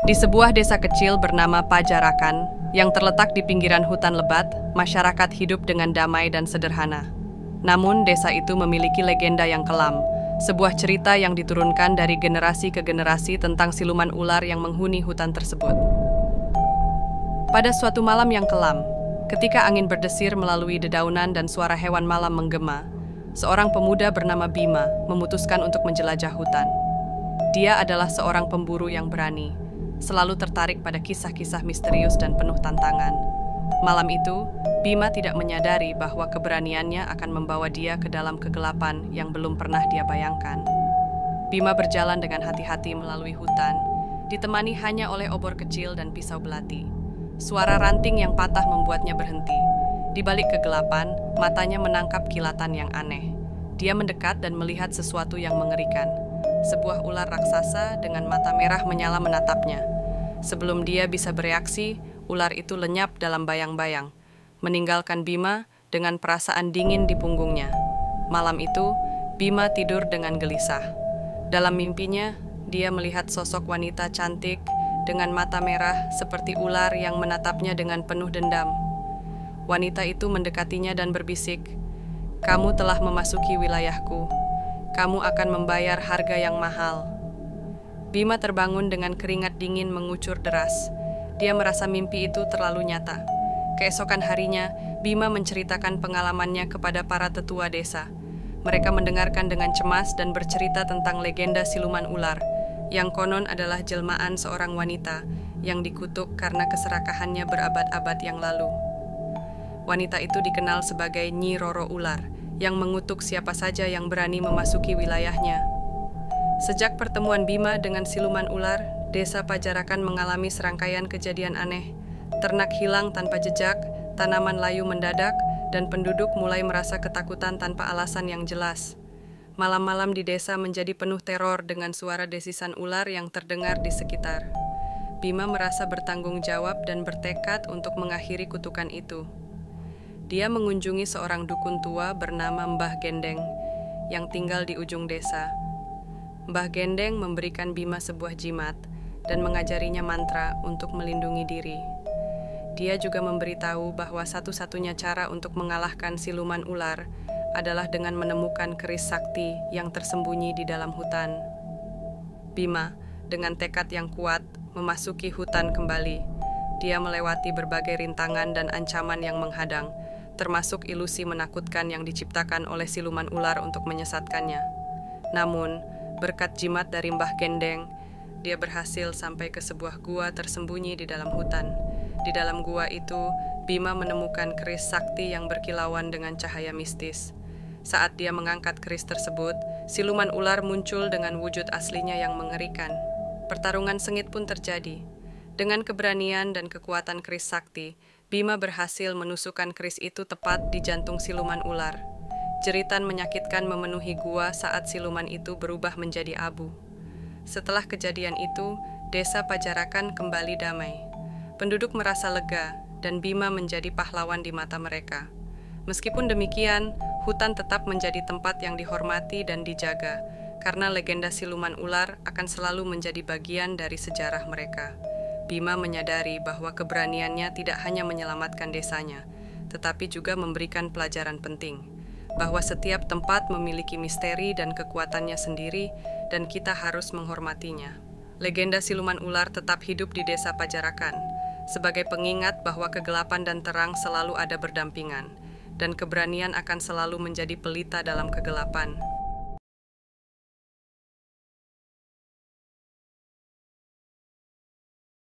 Di sebuah desa kecil bernama Pajarakan, yang terletak di pinggiran hutan lebat, masyarakat hidup dengan damai dan sederhana. Namun, desa itu memiliki legenda yang kelam, sebuah cerita yang diturunkan dari generasi ke generasi tentang siluman ular yang menghuni hutan tersebut. Pada suatu malam yang kelam, ketika angin berdesir melalui dedaunan dan suara hewan malam menggema, seorang pemuda bernama Bima memutuskan untuk menjelajah hutan. Dia adalah seorang pemburu yang berani, selalu tertarik pada kisah-kisah misterius dan penuh tantangan. Malam itu, Bima tidak menyadari bahwa keberaniannya akan membawa dia ke dalam kegelapan yang belum pernah dia bayangkan. Bima berjalan dengan hati-hati melalui hutan, ditemani hanya oleh obor kecil dan pisau belati. Suara ranting yang patah membuatnya berhenti. Di balik kegelapan, matanya menangkap kilatan yang aneh. Dia mendekat dan melihat sesuatu yang mengerikan. Sebuah ular raksasa dengan mata merah menyala menatapnya. Sebelum dia bisa bereaksi, ular itu lenyap dalam bayang-bayang, meninggalkan Bima dengan perasaan dingin di punggungnya. Malam itu, Bima tidur dengan gelisah. Dalam mimpinya, dia melihat sosok wanita cantik dengan mata merah seperti ular yang menatapnya dengan penuh dendam. Wanita itu mendekatinya dan berbisik, "Kamu telah memasuki wilayahku. Kamu akan membayar harga yang mahal." Bima terbangun dengan keringat dingin mengucur deras. Dia merasa mimpi itu terlalu nyata. Keesokan harinya, Bima menceritakan pengalamannya kepada para tetua desa. Mereka mendengarkan dengan cemas dan bercerita tentang legenda siluman ular, yang konon adalah jelmaan seorang wanita yang dikutuk karena keserakahannya berabad-abad yang lalu. Wanita itu dikenal sebagai Nyi Roro Ular, yang mengutuk siapa saja yang berani memasuki wilayahnya. Sejak pertemuan Bima dengan siluman ular, desa Pajarakan mengalami serangkaian kejadian aneh. Ternak hilang tanpa jejak, tanaman layu mendadak, dan penduduk mulai merasa ketakutan tanpa alasan yang jelas. Malam-malam di desa menjadi penuh teror dengan suara desisan ular yang terdengar di sekitar. Bima merasa bertanggung jawab dan bertekad untuk mengakhiri kutukan itu. Dia mengunjungi seorang dukun tua bernama Mbah Gendeng yang tinggal di ujung desa. Mbah Gendeng memberikan Bima sebuah jimat dan mengajarinya mantra untuk melindungi diri. Dia juga memberitahu bahwa satu-satunya cara untuk mengalahkan siluman ular adalah dengan menemukan keris sakti yang tersembunyi di dalam hutan. Bima, dengan tekad yang kuat, memasuki hutan kembali. Dia melewati berbagai rintangan dan ancaman yang menghadang, termasuk ilusi menakutkan yang diciptakan oleh siluman ular untuk menyesatkannya. Namun, berkat jimat dari Mbah Gendeng, dia berhasil sampai ke sebuah gua tersembunyi di dalam hutan. Di dalam gua itu, Bima menemukan keris sakti yang berkilauan dengan cahaya mistis. Saat dia mengangkat keris tersebut, siluman ular muncul dengan wujud aslinya yang mengerikan. Pertarungan sengit pun terjadi. Dengan keberanian dan kekuatan keris sakti, Bima berhasil menusukkan keris itu tepat di jantung siluman ular. Jeritan menyakitkan memenuhi gua saat siluman itu berubah menjadi abu. Setelah kejadian itu, desa Pajarakan kembali damai. Penduduk merasa lega, dan Bima menjadi pahlawan di mata mereka. Meskipun demikian, hutan tetap menjadi tempat yang dihormati dan dijaga, karena legenda siluman ular akan selalu menjadi bagian dari sejarah mereka. Bima menyadari bahwa keberaniannya tidak hanya menyelamatkan desanya, tetapi juga memberikan pelajaran penting, bahwa setiap tempat memiliki misteri dan kekuatannya sendiri, dan kita harus menghormatinya. Legenda siluman ular tetap hidup di desa Pajarakan, sebagai pengingat bahwa kegelapan dan terang selalu ada berdampingan, dan keberanian akan selalu menjadi pelita dalam kegelapan.